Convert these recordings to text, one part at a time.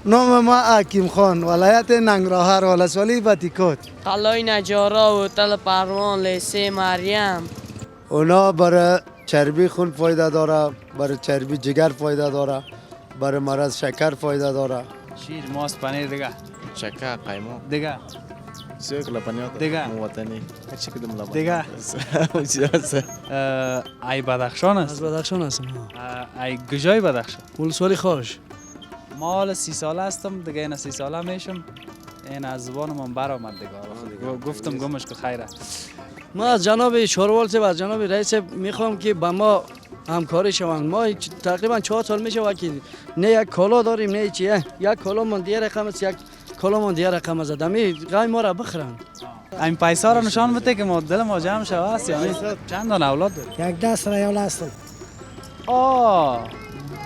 نام ما حکیم خان، ولایت ننگرهار، ولسوالی بتیکوت. قلعه نجارا، هتل پروان، لیسه مریم. اونا برای چربی خون فایده داره، برای چربی جگر فایده داره، برای مرض شکر فایده داره. شیر، ماست، پنیر دیگه. شکر، قیمه دیگه. سیک لبنیات دیگه. موطنی. چی کدوم لبنیات؟ دیگه. ای بدخشان است. از بدخشان هستم. ای کجای بدخشان؟ ولسوالی خوش. مال 30 ساله هستم دیگه. این 30 ساله میشم. این از زبان من برآمد دیگه. گفتم گمش که خیره. ما از جناب شوروالت و از جناب رئیس میخوام که با ما همکاری شوند. ما تقریبا 4 سال میشه که نه یک کالا داریم نه چیه. یک کالا من دیگه رقم است، یک کالا من دیگه رقم است. دمی غای ما را بخرن. این پیسا رو نشان بده که ما دل ما جمع شوه است. یعنی چند دان اولاد داری؟ یک دست ریال هستم.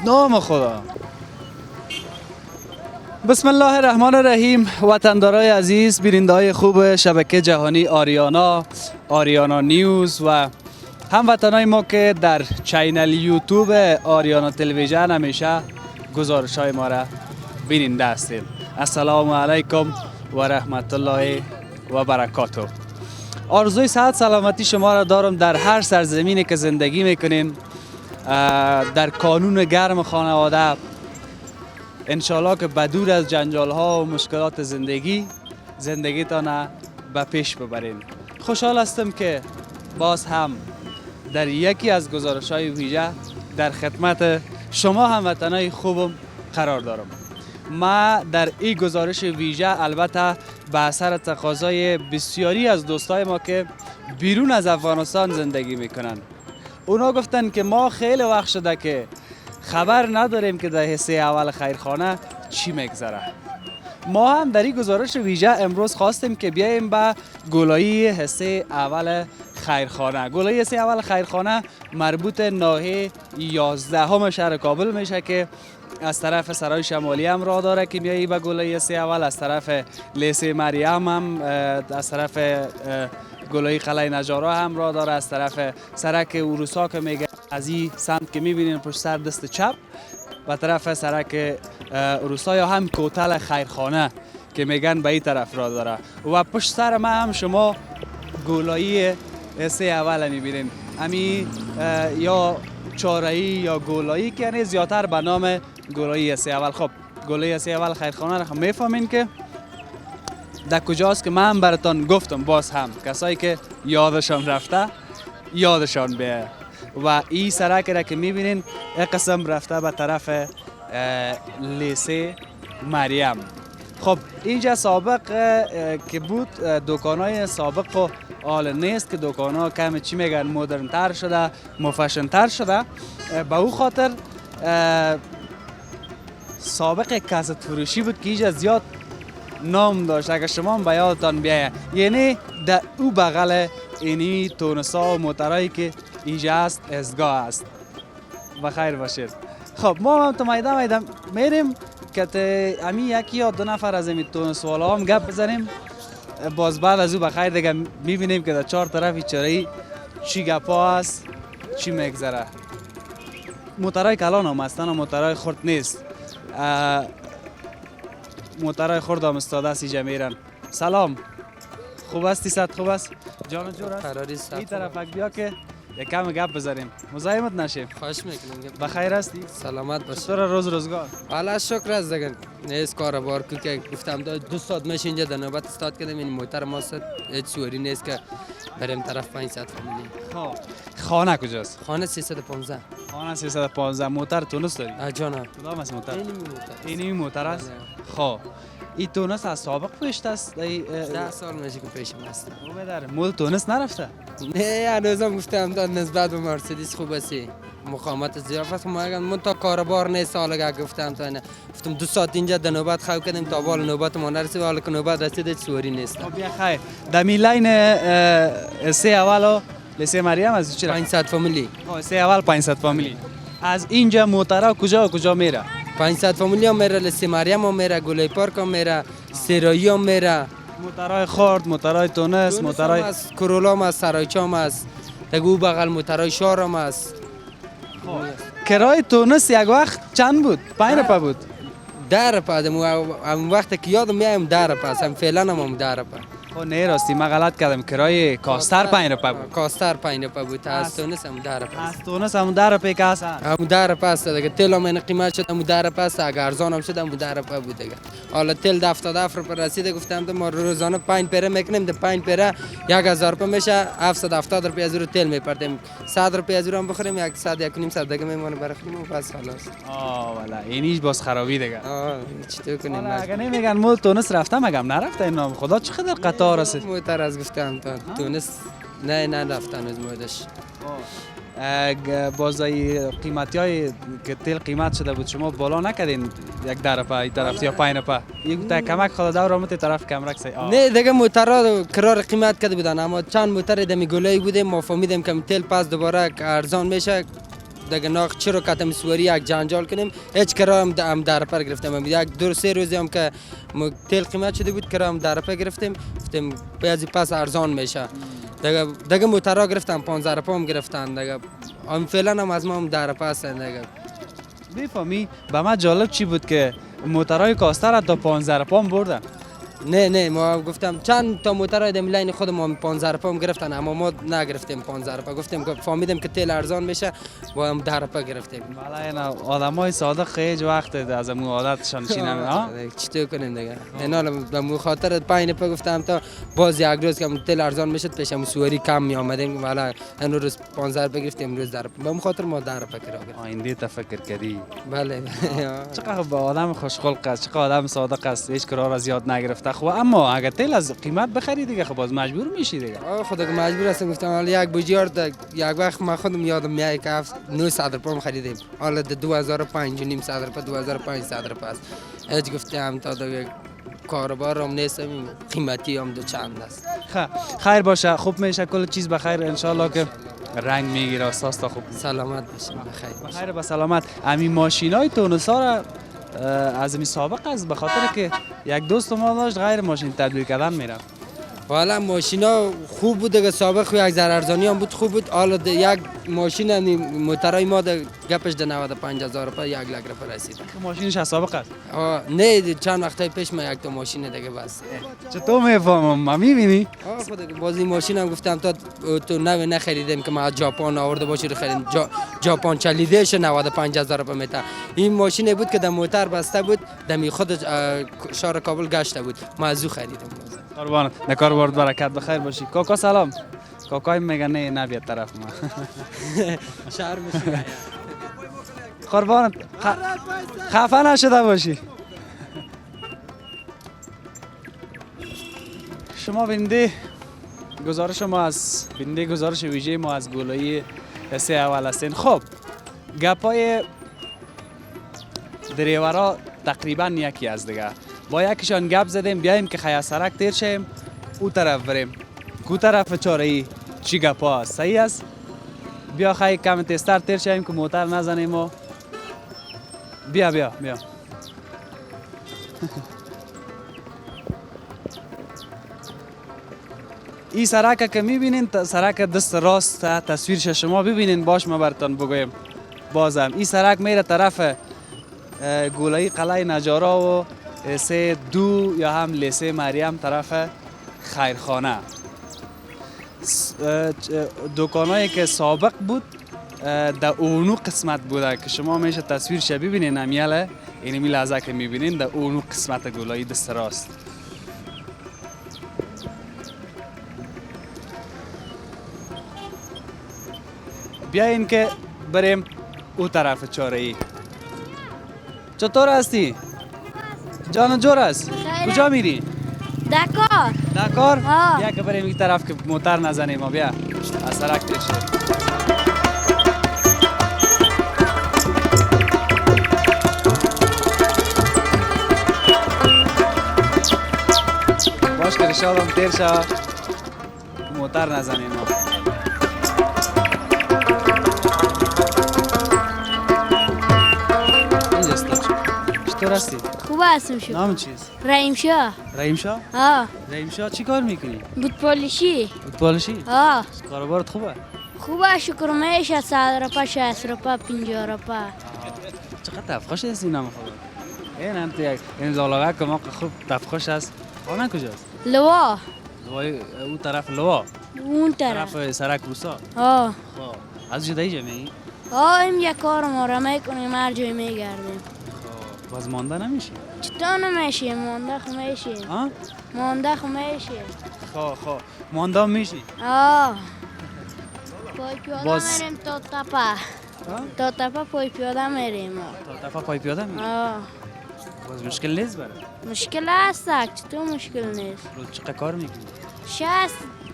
نام خدا. بسم الله الرحمن الرحیم. وطندارای عزیز، بیننده‌های خوب شبکه جهانی آریانا نیوز و هموطنای ما که در چینل یوتیوب آریانا تلویزیون همیشه گزارش‌های ما را بیننده هستید. السلام علیکم و رحمت الله و برکاته. آرزوی صحت سلامتی شما را دارم در هر سرزمینی که زندگی میکنین، در کانون گرم خانواده، انشالله که بدور از جنجال ها و مشکلات زندگیتان به پیش ببرین. خوشحال هستم که باز هم در یکی از گزارش های ویژه در خدمت شما هموطنای خوبم قرار دارم. ما در این گزارش ویژه البته به اثر تقاضای بسیاری از دوستای ما که بیرون از افغانستان زندگی میکنن، اونا گفتن که ما خیلی وقت شده که خبر نداریم که در حصه اول خیرخانه چی میگذره. ما هم در این گزارش ویژه امروز خواستیم که بیایم به گلایی حصه اول خیرخانه. گلایی حصه اول خیرخانه مربوط ناحیه 11 شهر کابل میشه که از طرف سرای شمالی هم راه داره که میایی به گلایی حصه اول، از طرف لیسه مریم هم، از طرف گلایی قلعه نجارا هم راه داره، از طرف سرک اوروسا که میگه از این سمت که میبینین پشت سر دست چپ و طرف سرک اوروسا یا هم کوتل خیرخانه که میگن به این طرف راه داره و پشت سر ما هم شما گلایی حصه اول میبینین. امی یا چاره‌ای یا گلایی که یعنی زیادتر به نام گلایی حصه اول. خب گلایی حصه اول خیرخانه رو میفهمین که در کجاست که من براتون گفتم. باز هم کسایی که یادشان رفته یادشان بیه. و این سرک را که میبینین یک قسم رفته به طرف لیسه مریم. خب اینجا سابق که بود دکانای سابق و حال نیست که دکانا کم چی میگن مدرن تر شده، مفشن تر شده. به او خاطر سابق کاسه فروشی بود که اینجا زیاد نام داشت. اگر شما به یادتان بیایه، یعنی در او بغل اینی تونسا و موترهایی که اینجا است ازگاه است. بخیر باشید. خب ما هم تو میدان میریم که امی یکی یا دو نفر از این تونسوالا هم گپ بزنیم. باز بعد از او بخیر دیگه میبینیم که در 4 طرف چرایی چی گپا است، چی میگذره. موترهای کلان هم هستن و موترهای خرد نیست. موترهای خرد هم استاده است اینجا میرن. سلام، خوب هستی؟ صد خوب است؟ جان جور است؟ این طرف بیا که یکم گپ بزنیم، مزاحمت نشیم. خواهش میکنم. بخیر هستی؟ سلامت باشی. چطور روزگار؟ والا شکر است دیگه. نیست کار بار که گفتم 2 ساعت میشه اینجا در نوبت استاد کردم. این موتر ما هیچ سوری نیست که بریم طرف 500 فامیلی. خب خانه کجاست؟ خانه 315. خانه 315. موتر تونس داری؟ جانا. کدام است موتر؟ اینی موتر است. خب این تونس از سابق پیشت است؟ 10 سال میشه که پیشم است. خوبه داره. مول تونس نرفته؟ نه هنوزم گفتم تا نسبت به مرسدس خوب است. مقامات زیافت من تا کاربار نیست. حالا گفتم تا نه گفتم 2 ساعت اینجا در نوبت خواب کردیم تا بال نوبت ما نرسید. حالا که نوبت رسید هیچ سوری نیست. خب بیا خیر. در میلاین سه اول لیسه مریم از چی 500 فامیلی. سه اول 500 فامیلی. از اینجا موترا کجا میره؟ 500 فامیلی هم میره، لیسه مریم هم میره، گلای پارک هم میره، سرایی هم میره. موترای خرد، موترای تونس، موترای کرولا هم است، سرایچا هم است. تگو بغل موترای شار هم است. کرای تونس یک وقت چند بود؟ 5 روپیه بود. 10 روپه هم وقتی که یادم میایم 10 روپه است، هم فعلا هم 10 روپه. خب نه راستی من غلط کردم، کرایه کاستر 5 روپه بود. کاستر 5 روپه بود، از تونس هم 10 روپه است. از تونس هم 10 روپه که هستن. هم 10 روپه است دیگه. تل هم این قیمت شد هم 10 روپه است، اگر ارزان هم شد هم 10 روپه بود دیگه. حالا تل 77 روپه رسیده، گفتم ما روزانه 5 پیره میکنیم، ده 5 پیره 1000 روپه میشه، 770 روپه از رو تل میپردیم، 100 روپه از رو هم بخوریم، 100 یک نیم ساعت دیگه میمونه بخوریم و بس خلاص. والا اینیش باز خرابی دیگه. چطور کنیم؟ حالا اگه نمیگن مول تونس رفتم، مگم نرفته اینا، خدا چقدر قطار است. موتر از گفتم تا تونس نه رفتن از مودش. بازای قیمتی های که تل قیمت شده بود شما بالا نکردین 1 روپه این طرف یا 5 روپه؟ یک تا کمک خدا دور آمد طرف کمرک سی. نه دیگه موترها قرار قیمت کرده بودن، اما چند موتر دمی گلایی بودیم ما فهمیدیم که تل پس دوباره ارزان میشه دیگه، ناخ چرا کتم سواری یک جنجال کنیم، هیچ کرا هم 10 روپه گرفتیم. یک دو سه روزی هم که تل قیمت شده بود کرا هم 10 روپه گرفتیم، گفتیم بعضی پس ارزان میشه دیگه موترها گرفتن 15 روپه هم گرفتن دیگه، هم فعلا هم از ما هم 10 روپه هستن دیگه. میفهمی به من جالب چی بود که موترهای کاستر تا 15 روپه هم بردن. نه ما گفتم چند تا موتر دم لین خود ما 15 روپه هم گرفتن، اما ما نگرفتیم 15 روپه، گفتیم که فهمیدیم که تل ارزان میشه با هم 10 روپه گرفتیم. والا اینا آدمای صادق خیلی وقت از اون عادتشان چی نمیدونم. چطور کنیم دیگه؟ اینا به خاطر 5 روپه گفتم تا باز یک روز که تل ارزان میشد پیشم سواری کم می آمدیم، والا این روز 15 روپه گرفتیم، روز 10 روپه، به خاطر ما 10 روپه کرا گرفتیم. آینده تفکر کردی. بله. چقدر با آدم خوشخلق است، چقدر آدم صادق است، هیچ کار را زیاد نگرفته. خب اما اگر تل از قیمت بخری دیگه خب باز مجبور میشی دیگه. خدا که مجبور هستم، گفتم حالا یک بوجیار یک وقت ما خودم یادم میاد که 900 روپه خریدیم، حالا 2005 نیم 100 روپه 2500 روپه است. هیچ گفتم تا دیگه کاروبارم نیستم، قیمتی هم دو چند است. خیر باشه، خوب میشه، کل چیز بخیر ان شاء الله که رنگ میگیره اساس تا خوب. سلامت باشین، بخیر. بخیر به سلامت. همین ماشینای تونسا را از این سابق است، به خاطر که یک دوست ما داشت غیر ماشین تبدیل کردن میرفت. والا ماشینا خوب بود دیگه، سابق یک ارزانی هم بود خوب بود. حالا یک ماشین موترای ما گپش 95,000 روپه 1 لک روپه رسید. ماشینش از سابق است؟ نه چند وقتای پیش ما یک تا ماشین دیگه بس. چطور میفهمم؟ ما میبینی؟ خود بازی ماشین هم گفتم تو نو نخریدیم که ما از ژاپن آورده باشی رو خریدیم، ژاپن چلیدهش 95,000 روپه میته. این ماشین بود که در موتر بسته بود، دمی خود شهر کابل گشته بود، ما از او خریدیم. قربانت، نکار بارد برکت، بخیر باشی. کاکا سلام. کاکای میگه نه نبیاد طرف ما. شهر میشه. قربانت، خفه نشده باشی. شما بینده گزارش ما از بینده گزارش ویژه ما از گولایی حصه اول هستین. خب گپای دریورا تقریبا یکی از دیگه، با یکیشان گپ زدیم بیایم که خیلی سرک تیر شیم او طرف بریم، کو طرف چاره ای چی گپا است، صحیح است؟ بیا خیلی کم تستر تیر شیم که موتر نزنیم و بیا این سرک که میبینین سرک دست راست تصویرش شما ببینین، باش ما براتون بگویم. بازم این سرک میره طرف گولایی قلعه نجارا و لیسه 2 یا هم لیسه مریم طرف خیرخانه. دکانایی که سابق بود در اونو قسمت بوده که شما میشه تصویرش ببینین، امیاله اینمی لحظه که میبینین در اونو قسمت گولایی دست راست. بیاین که بریم او طرف چاره ای. چطور هستی؟ جان جور است؟ کجا میری؟ دکار. دکار؟ بیا که بریم این طرف که موتر نزنیم ما، بیا از سرک تیر شد. باش که رشادم تیر شد موتر نزنیم ما. چطور هستی؟ خوب هستم شو. نام چیست؟ رحیم شاه. رحیم شاه؟ رحیم شاه چی کار میکنی؟ بودپالیشی. بودپالیشی؟ کاروبارت خوبه؟ خوبه شکر میشه، 100 روپه 60 روپه 50 روپه. چقدر تفخاش هستی نام خدا؟ این انت یک این زالاگه که ما خوب تفخوش است. خانه کجاست؟ لوا لوای او طرف لوا. اون طرف طرف سرک روسا. آه خب از جدایی جمعی؟ این یک کار ما را میکنیم هر جای میگردیم. خب باز مانده نمیشی؟ چطور نمیشیم مانده خو میشیم ها؟ مانده خو میشیم خب مانده میشی؟ پای پیاده باز- میریم تا تپه تا تپه پای پیاده میریم تا دفعه پای پیاده میری؟ باز مشکل نیست برای؟ مشکل هست چطور مشکل نیست روز چقدر کار میکنی؟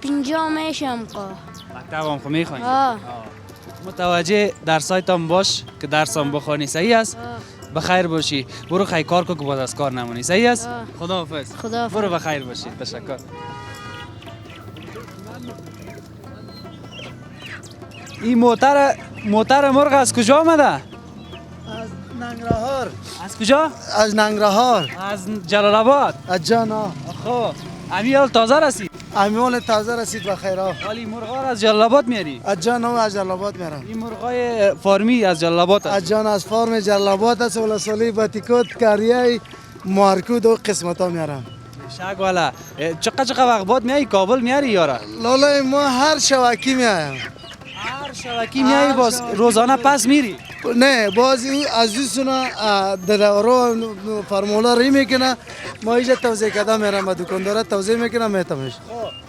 50 میشم که مکتب هم خو میخوانی؟ آه. متوجه در سایت هم باش که درس هم بخوانی صحیح است؟ آه. بخیر باشی برو خیلی کار کن که باز از کار نمونی صحیح است؟ آه. خداحافظ خداحافظ. برو بخیر باشی تشکر این موتر مرغ از کجا آمده؟ از ننگرهار از کجا؟ از ننگرهار از جلال آباد از جانا خب امی حال تازه رسید امیال تازه رسید بخیرا حالی مرغا را از جلال آباد میاری از جانا و از جلالاباد میرم این مرغای فارمی از جلال آباد است از جان از فارم جلالاباد است ولسوالی باتیکوت کاریای مارکود و قسمت ها میارم شک والا چقدر وقت بعد میای کابل میاری یارا لالا ما هر شواکی میایم هر شبکی میای باز روزانه پس میری نه باز از دوستونا درورو فرمولا ری میکنه ما اینجا توزیع کده میرم با دکاندارا توزیع میکنم میتمش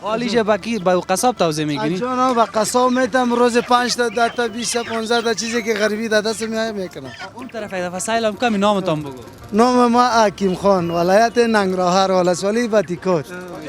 حالی جبکی با قصاب توزیع میکنی جانا با قصاب میتم روز 5 تا 10 تا 20 تا 15 تا چیزی که غریبی داده سو میایم میکنم اون طرف ایده فسایل کمی نامتان بگو نام ما حکیم خان ولایت ننگرهار ولسوالی باتیکوت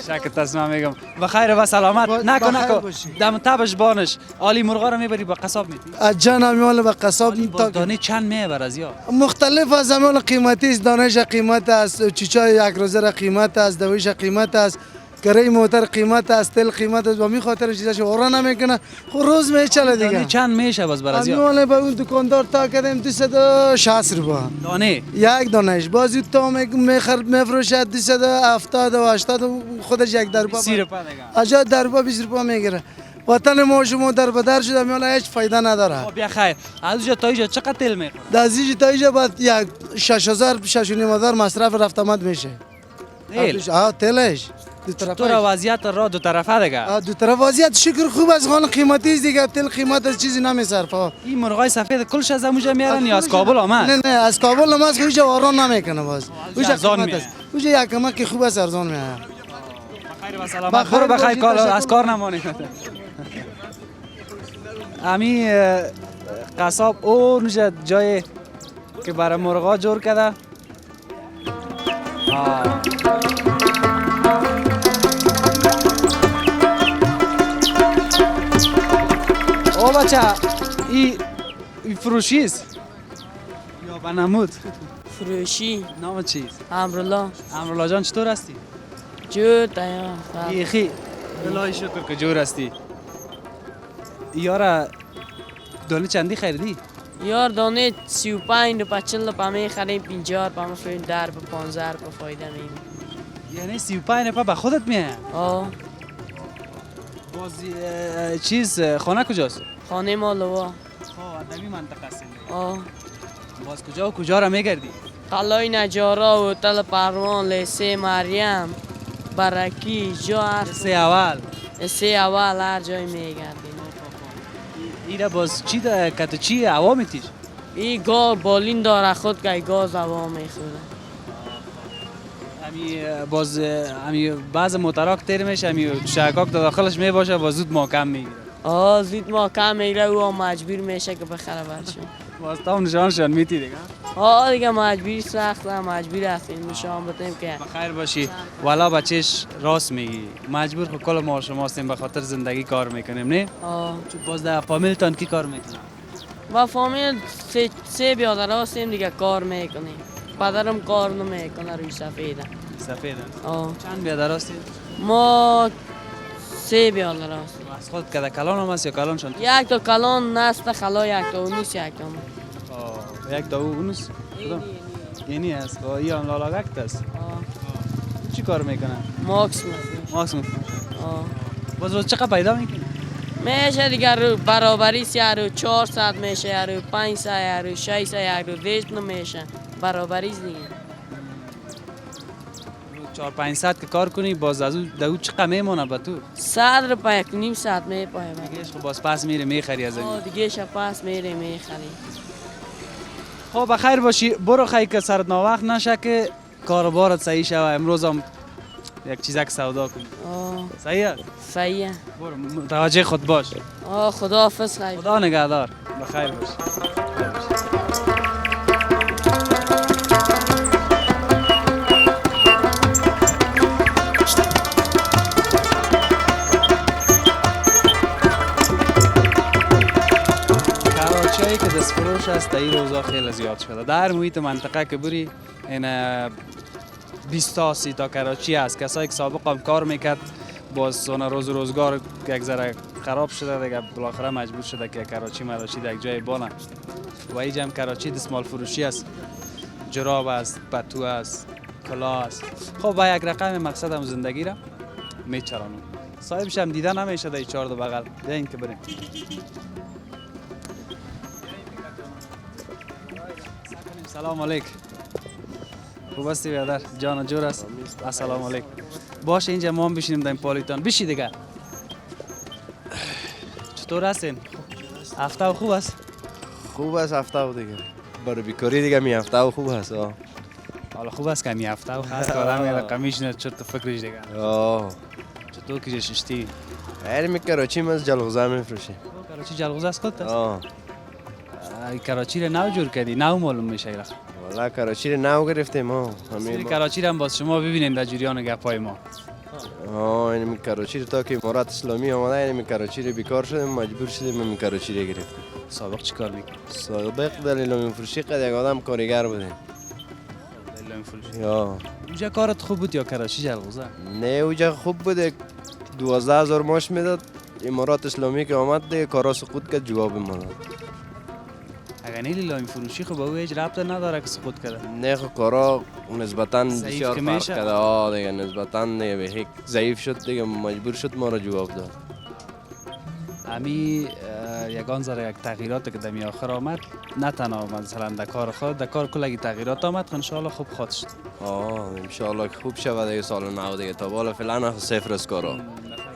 شک تسمع میگم بخیر و سلامت نکن بخیر نکن باشی. دم تبش بانش عالی مرغا رو میبری با قصاب میتی از جان میال با قصاب باز دانه چند میبر از یا مختلف از زمان قیمتی است دانش قیمت است چیچای یک روزه را قیمت است دویش قیمت است کره موتر قیمت است تل قیمت است و می خاطر چیزاش اورا نمیکنه خب روز میچله دانه دیگه چند میشه باز بر از یا امیال با اون دکاندار تا کردیم 260 روپیه دانه یک دانش بازی تا میفروشد 270 و 80 خودش یک در 30 روپیه دیگه اجا در 20 روپیه میگیره وطن ما شما در بدر شده میال هیچ فایده نداره خب بیا خیر از اونجا تا اینجا چقدر تل میخوره دازیج تا اینجا بعد یک 6000 6500 مصرف رفت آمد میشه تل تلش دو تو را طرفه وضعیت را دو طرفه دیگه دو طرف وضعیت شکر خوب از خان قیمتی است دیگه تل قیمت از چیزی نمیصرفه این مرغای سفید کلش از اونجا میارن یا از کابل آمد نه از کابل نماز که اینجا واران نمیکنه باز اونجا ارزان قیمت است اونجا یک کمک خوب است ارزان میاد بخیر و سلامت بخیر برو بخیر باشی، کار تشکر از کار نمانی امی قصاب اونجا جای که برای مرغا جور کرده او بچه ای فروشیست یا بنمود فروشی نام چیست؟ امرالله امرولا جان چطور هستی؟ جو تایا بیخی الهی شکر که جور هستی یارا دانه چندی خریدی؟ یار دانه 35 روپه 40 روپه میخریم 50 روپه میفروشیم 10 روپه 15 روپه فایده میگیریم یعنی 35 روپه به خودت میه آه باز چیز خانه کجاست؟ خانه ما لوا خب ادمی منطقه است آه باز کجا و کجا را میگردی؟ قلای نجارا و تل پروان لیسه مریم برکی جا سه اول سه اول هر جای میگردیم ایره باز چی ده کتو چی هوا میتیش؟ این گاز بالین داره خود که گاز هوا میخوره امی باز امی بعض موتراک تیر میشه امی شکاک داخلش میباشه باز زود محکم میگیره آه زود ما کم میگیره او مجبور میشه که بخره برشون باز تا نشانشان میتی دیگه آه دیگه مجبوری سخته مجبور هستیم نشان بدیم که بخیر باشی والا بچهش راست میگی مجبور خود کل ما شما هستیم به خاطر زندگی کار میکنیم نه آه چون باز در فامیلتان کی کار میکنه با فامیل سه بیادر هستیم دیگه کار میکنیم پدرم کار نمیکنه روی سفیده سفید آه چند بیادر هستی ما سه بیادر هستیم از خود کده کلان هم هست یا کلان شان یک تا کلان نست خلا یک تا اونوس یک تا یک تا اونس یعنی هست و این هم لالاگکت است چی کار میکنه ماکس میفروش ماکس آه باز روز چقدر پیدا میکنه میشه دیگه رو برابری سی رو 400 میشه رو 500 رو 600 رو ویش نمیشه برابری دیگه 400 که کار کنی باز از او چقدر میمونه به تو؟ 100 روپیه که نیم ساعت میپایم. دیگهش خب باز پس میره میخری از این. دیگه پس میره میخری. خب بخیر باشی، برو خیلی که سرت ناوقت نشه که کاربارت صحیح شوه. امروز هم یک چیزک سودا کنی. صحیحه؟ صحیحه. برو متوجه خود باش. خداحافظ خیلی. خدا نگهدار. بخیر باش. کراچی که دستفروش است این روزا خیلی زیاد شده. در محیط منطقه که بری این 20 تا 30 تا کراچی است. کسایی که سابق هم کار میکرد باز روزگار یک ذره خراب شده دیگه، بالاخره مجبور شده که کراچی مراشی در یک جای بانه و اینجا هم کراچی دستمال فروشی است، جراب است، پتو است، کلا است. خب با یک رقم مقصد هم زندگی را میچرانم. صاحبش هم دیده نمیشه در چهار دو بغل. بیاین که بریم. سلام علیک. خوب هستی برادر؟ جان جور است. السلام علیک. باشه اینجا ما هم بشینیم در این پالیتان. بشی دیگه. چطور هستین؟ هفته خوب است؟ خوب است هفته دیگه. برای بیکاری دیگه می هفته خوب است. حالا خوب است که می هفته و خاص آدم رقمیش نه چرت فکرش دیگه. چطور که ششتی؟ می کراچی از جلغوزه میفروشیم. کراچی جلغوزه است خودت است؟ کراچی رو نو جور کردی، نو معلوم میشه ایرا. والا کراچی رو نو گرفتیم ما. همین کراچی رو هم باز شما ببینید در جریان گپای ما. این کراچی رو تا که امارات اسلامی آمده این کراچی رو بیکار شدیم مجبور شدیم این کراچی رو گرفتیم. سابق چیکار می‌کردی؟ سابق در لیلام فروشی قد یک آدم کارگر بودیم. لیلام فروشی. یا. اونجا کارت خوب بود یا کراچی جلغوزه؟ نه اونجا خوب بود. 12000 ماش میداد. امارات اسلامی که آمد دیگه کارا سقوط کرد جواب ما داد. اگر نه لیلام فروشی خب به هیچ ربط نداره که سقوط کرده. نه خب کارا نسبتاً بسیار فرق کرده. دیگه نسبتاً دیگه ضعیف شد دیگه مجبور شد ما را جواب داد. امی یگان ذره یک تغییراتی که دمی آخر آمد نه تنها مثلا در کار خود در کار کلگی تغییرات آمد ان شاء الله خوب خواهد شد. ان شاء الله خوب شود دیگه سال نو دیگه تا بالا فعلا صفر است کارا.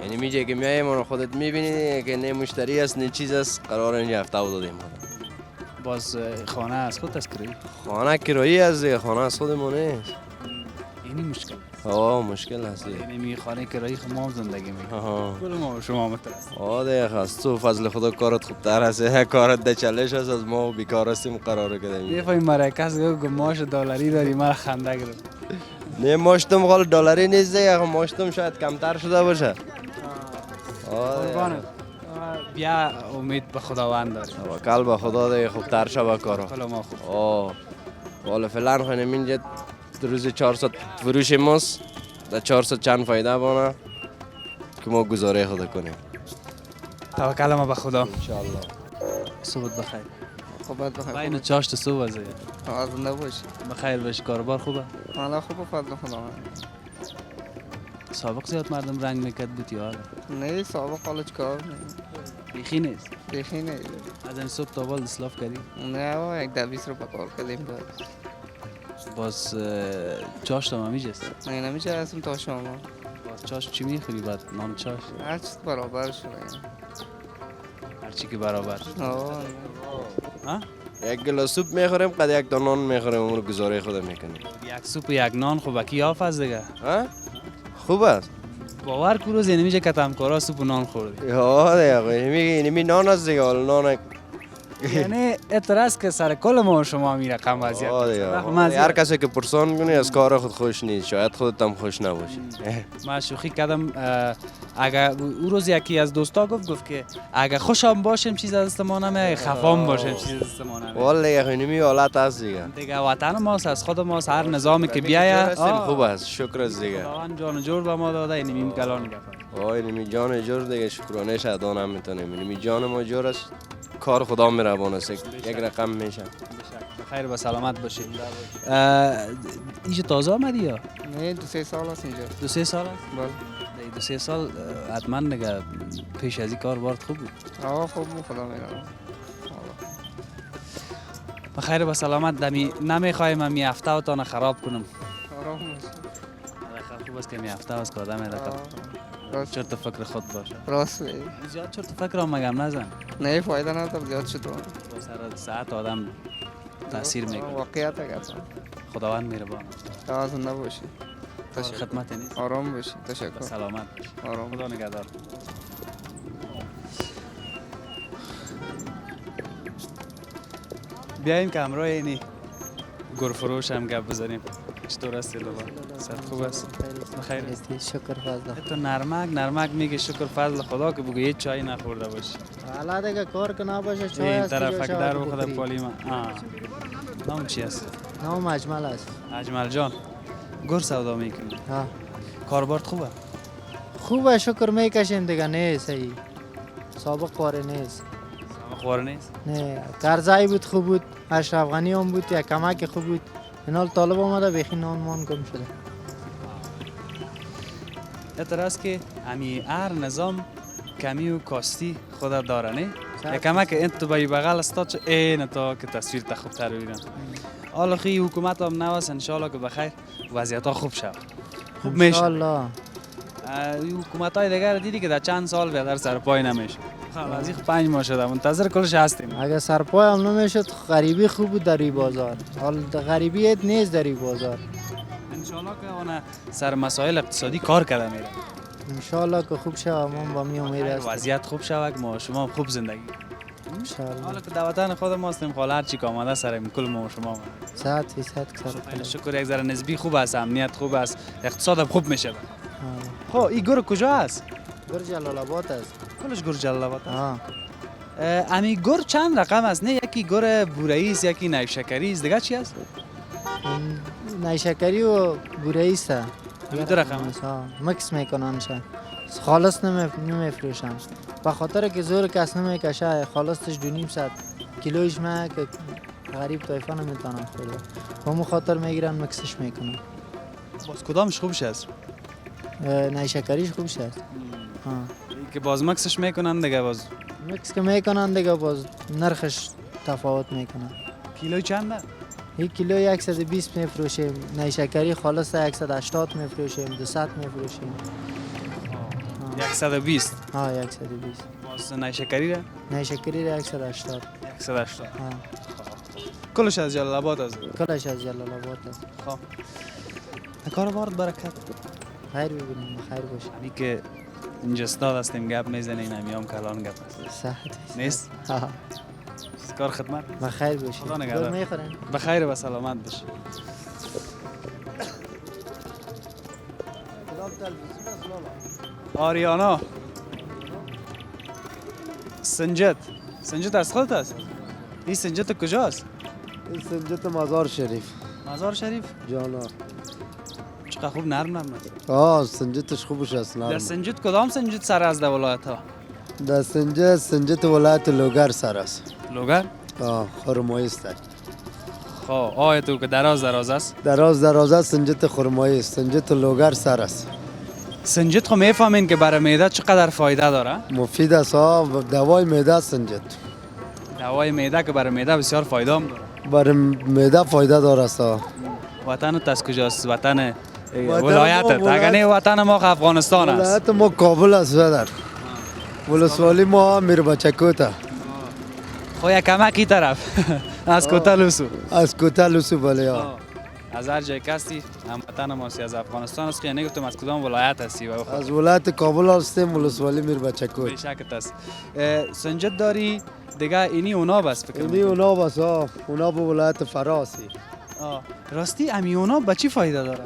یعنی میجه که میای ما خودت میبینی که نه مشتری است نه چیز است قرار اینجا هفته دادیم. باز خانه از خود است کرایی؟ خانه کرایی است دیگه خانه از خودمون نیست. اینی مشکل. مشکل هست دیگه. یعنی می خانه کرایی خود ما زندگی میکنیم. کل ما شما مترس. دیگه خاص تو فضل خدا کارت خوبتر است. کارت دچلش است از ما بیکار هستیم قرار کردیم. یه فای مرکز گفت ماش دلاری داری من خنده گرفت. نه ماشتم حال دلاری نیست دیگه ماشتم شاید کمتر شده باشه. بیا امید به خداوند داری. توکل به خدا دیگه خوبتر شود کارا. کلا ما خوب. والا فعلا خونم اینجا روز 400 فروش ماست. در 400 چند فایده بانه که ما گزاره خود کنیم. توکل ما به خدا. ان شاء الله. صبح بخیر. خوبت بخیر. اینو چاشت صبح از زنده باشی. بخیر باش. کاربار خوبه؟ حالا خوبه فضل خدا. سابق زیاد مردم رنگ میکرد بود یا نه سابق حالا چیکار بیخی نیست. بیخی نیست. از این صبح تا بال اسلاف کردی؟ نه یک 20 رو کار کردیم باز چاش تا میجست؟ نه نمیشه اسم تا شما. باز چاش چی میخوری بعد نان چاش؟ هر چیز برابر شده. هر چی که برابر. یک گلاس سوپ میخوریم قد یک تا نان میخوریم اون رو گزاره خود میکنیم. یک سوپ و یک نان خب کی حافظ دیگه؟ خوب است. باور کو روز نمیشه که تامکارا سوپ و نان خوردی. دیگه نمی نان است دیگه نان. یعنی اعتراض که سر کل ما شما می رقم وضعیت. هر کسی که پرسان کنی از کار خود خوش نیست شاید خودت هم خوش نباشی. من شوخی کردم اگر او روز یکی از دوستا گفت که اگر خوشم باشم چیز از دستمان نمیاد خفام باشم چیز از دستمان نمیاد. والا دیگه اینمی حالت است دیگه. دیگه وطن ماست از خود ماست هر نظامی که بیاید خوب است شکر است دیگه. خداوند جان جور به ما داده اینمی گلان گفت. اینمی جان جور دیگه شکرانه ادا نمیتونیم. اینمی جان ما جور است کار خدا میروانه است یک رقم میشه. بخیر و سلامت باشید. اینجا تازه آمدی یا؟ نه 2-3 سال است اینجا. 2-3 سال است؟ بله. 2-3 سال حتما دیگه پیش از این کار بارت خوب بود. خوب بود خدا میرم. بخیر و سلامت دمی نمیخوایم می هفته و تان خراب کنم. خوب است که می هفته است که آدم راست چرت و فکر خود باشه. راست میگی. زیاد چرت و فکر هم مگم نزن. نه فایده نداره زیاد شد. با سر ساعت آدم تاثیر میکنه. واقعیت اگر خداوند مهربان. توازن نباشی. خدمت نیست. آرام باشی. تشکر. سلامت باشی. آرام. خدا نگهدار. بیایم که همراه اینی گرفروش هم گپ بزنیم. چطور است لبا؟ صد خوب است؟ بخیر است؟ شکر فضل. تو نرمک میگه شکر فضل خدا که بگو هیچ چای نخورده باشی. حالا دیگه کار که نباشه چای این است طرف که در جوشا بخدا پالی ما. نام چی است؟ نام اجمل است. اجمل جان. گر سودا میکنی؟ ها. کاربارد خوبه؟ خوبه شکر میکشیم دیگه نه صحیح. سابق کار نیست. خوار نیست؟ نه قرضایی بود خوب بود. اشرف غنی هم بود یا کمک خوب بود. اینال طالب آمده بیخی نان مان گم شده. اعتراض که همی هر نظام کمی و کاستی خود داره نه؟ یک کمک انت تو بای بغل استاد چه این تا که تصویر تا خوب تر ببینن. حالا خی حکومت هم نواس ان شاء الله که بخیر وضعیت ها خوب شود. خوب میشه. ان شاء الله. حکومت های دیگر دیدی که در چند سال بیادر سرپای نمیشه. از این 5 ماه شده منتظر کلش هستیم. اگه سرپای هم نمیشد غریبی خوب بود در این بازار. حال غریبی نیست در این بازار. انشالله که اون سر مسائل اقتصادی کار کرده میره. انشالله که خوب شود ما با می امید هستیم. وضعیت خوب شود ما شما خوب زندگی. انشالله. حالا که در وطن خود ما هستیم خاله هر چی که آمده سریم کل ما و شما. 100% شکر یک ذره نسبی خوب است امنیت خوب است اقتصاد هم خوب میشه. خب این گور کجا است؟ گور جلال آباد است. کلش گور جلال آباد است. امی گور چند رقم است؟ نه یکی گور بورایی است یکی نیشکری است دیگه چی است؟ نیشکری و بورایی است. دو رقم است. مکس میکننش. خالص نمیفروشن. به خاطر که زور کس نمیکشه خالصش 2.5 کیلویش ما که غریب طایفه نمیتونن خورده. با مو خاطر میگیرن مکسش میکنن. باز کدامش خوبش است؟ نیشکریش خوبش است. که باز مکسش میکنن دیگه باز مکس که میکنن دیگه باز نرخش تفاوت میکنن. کیلو چنده؟ 1 کیلو 120 میفروشیم. نیشکری خالص 180 میفروشیم. 200 میفروشیم. 120. 120. باز نیشکری را؟ نیشکری را 180. 180. کلش از جلال آباد است. کلش از جلال آباد است. خب. کار بارد برکت. خیر ببینیم خیر باشه. همی که اینجا استاد هستیم گپ میزنیم همیام کلان گپ است. صحت نیست؟ کار خدمت. بخیر باشی. خدا نگهدار. میخورین؟ بخیر و سلامت باش. آریانا سنجد از خودت است؟ این سنجد کجاست؟ این سنجد مزار شریف. مزار شریف؟ جانا. چقدر خوب نرم سنجدش خوبش است نرم. در سنجد کدام سنجد سر از در ولایت ها؟ در سنجد ولایت لوگر سر است. لوگر؟ خرمایی است. خب تو که دراز است؟ دراز است سنجد خرمایی است. سنجد لوگر سر است. سنجد خب میفهمین که برای معده چقدر فایده داره؟ مفید است دوای معده سنجد. دوای معده که برای معده بسیار فایده هم داره. برای معده فایده داره است. وطن از کجاست؟ وطن ولایتت. اگر نه وطن ما افغانستان است. ولایت ما کابل است برادر. ولسوالی ما میربچکوت. خو یک کمکی طرف از کوتالوسو. از کوتالوسو بله. از هر جای کستی هموطن ما از افغانستان است که نگفتم از کدام ولایت هستی. از ولایت کابل هستیم ولسوالی میربچکوت. به شکت است. سنجد داری دیگه اینی اونا بس فکر اینی اونا بس اونا به ولایت فراسی. راستی امی اونا به چی فایده داره؟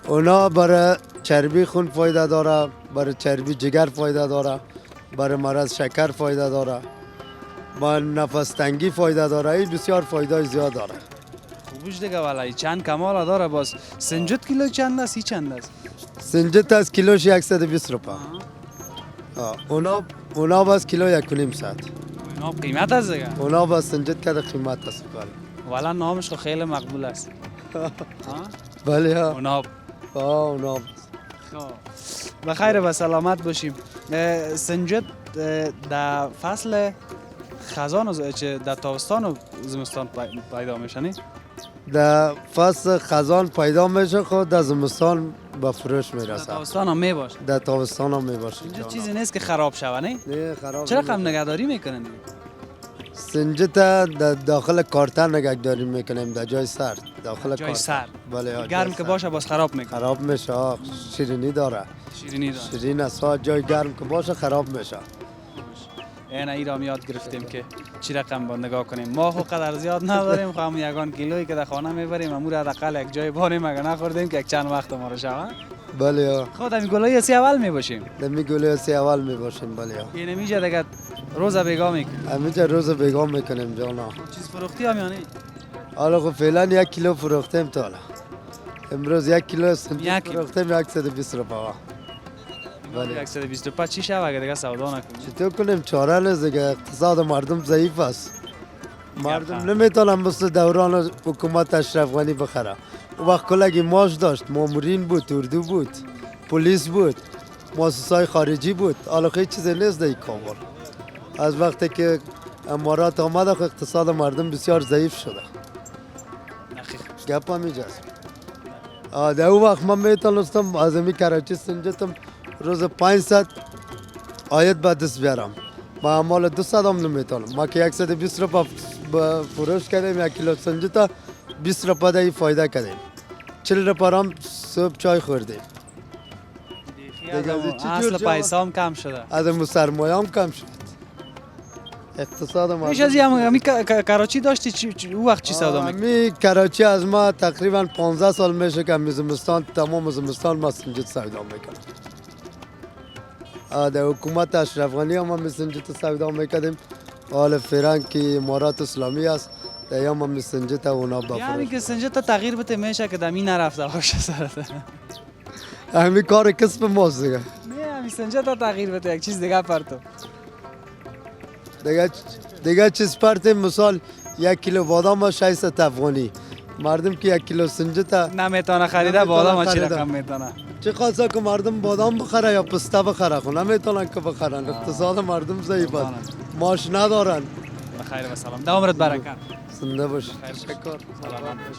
اونا برای چربی خون فایده داره، برای چربی جگر فایده داره، برای مرض شکر فایده داره، با نفس تنگی فایده داره. این بسیار فایده زیاد داره. خوبش دیگه ولی چند کمال داره. باز سنجد کیلو چند است؟ چند است؟ سنجد از کیلوش 120 روپیه. اونا باز کیلو 1.5 اونا قیمت است دیگه. اونا باز سنجد که قیمت است والا نامش خیلی مقبول است. بله اونا اونا بخیر و سلامت باشیم. سنجد در فصل خزان و در تابستان و زمستان پیدا میشه نه؟ در فصل خزان پیدا میشه خود در زمستان به فروش میرسه. تابستان هم میباشه. در تابستان هم میباشه. اینجا چیزی نیست که خراب شوه نه؟ نه خراب چرا نمیشه. کم نگهداری میکنن؟ سنجت در داخل کارتن نگهداری میکنیم در جای سرد. داخل جای کارتن. سرد. بله جای گرم که سرد. باشه باز خراب میکنه. خراب میشه شیرینی داره. شیرینی داره. شیرین است جای گرم که باشه خراب میشه. این ایرام یاد گرفتیم که چی رقم با نگاه کنیم. ما خو قدر زیاد نداریم، خو هم یگان کیلویی که در خانه میبریم امور حداقل یک جای باریم اگه نخوردیم که یک چند وقت ما رو شوه. بله خود همین گلای سی اول میباشیم. نمی گلی سی اول میباشیم. بله یعنی میشه دیگه روز بیگا میکنیم. همیشه روز بیگام میکنیم جانا. چیز فروختی هم یا نه؟ حالا خب فعلا 1 کیلو فروختیم تا حالا. امروز 1 کیلو سنجد یک کیلو. فروختیم 120 روپیه. بله 125 چی شوه اگه دیگه سودا نکنیم. چطور کنیم چاره نیست دیگه اقتصاد مردم ضعیف است. مردم نمیتونن مثل دوران حکومت اشرف غنی بخره. اون وقت کلگی ماش داشت، مامورین بود، اردو بود، پلیس بود، مؤسسات خارجی بود. حالا هیچ چیزی نیست در کابل. از وقتی که امارات آمده خب اقتصاد مردم بسیار ضعیف شده. گپ هم اینجاست. در اون وقت من میتونستم از امی کراچی سنجتم روز 500 آیت به دست بیارم. با اعمال 200 هم نمیتونم. ما که 120 روپیه فروش کردیم 1 کیلو سنجت 20 روپیه دیگه فایده کردیم. 40 روپیه هم صبح چای خوردیم. دیگه از چی اصل جور پیسه هم کم شده. از اون سرمایه هم کم شد. اقتصاد میشه از مردم همین کراچی داشتی اون وقت چی سودا میکنی؟ می کراچی از ما تقریبا 15 سال میشه که می زمستان تمام زمستان ما سنجد سودا میکنم. در حکومت اشرف غنی هم می سنجد سودا میکردیم. حال فعلا که امارات اسلامی است در هم می سنجد اونا یعنی بفروش. که سنجت تا تغییر بده میشه که دمی نرفته باشه سرت. همین کار کسب ماست دیگه. نه همین سنجت تا تغییر بده یک چیز دیگه پرتو. دیگه چیز پرتیم مثال 1 کیلو بادام 600 افغانی. مردم که 1 کیلو سنجت نمیتونه خریده بادام چی رقم میتونه. چه خاصه که مردم بادام بخره یا پسته بخره خب نمیتونن که بخرن. اقتصاد مردم ضعیف است. ماش ندارن. بخیر و سلام. عمرت برکت. زنده باش. خیر. شکر. سلامت باش.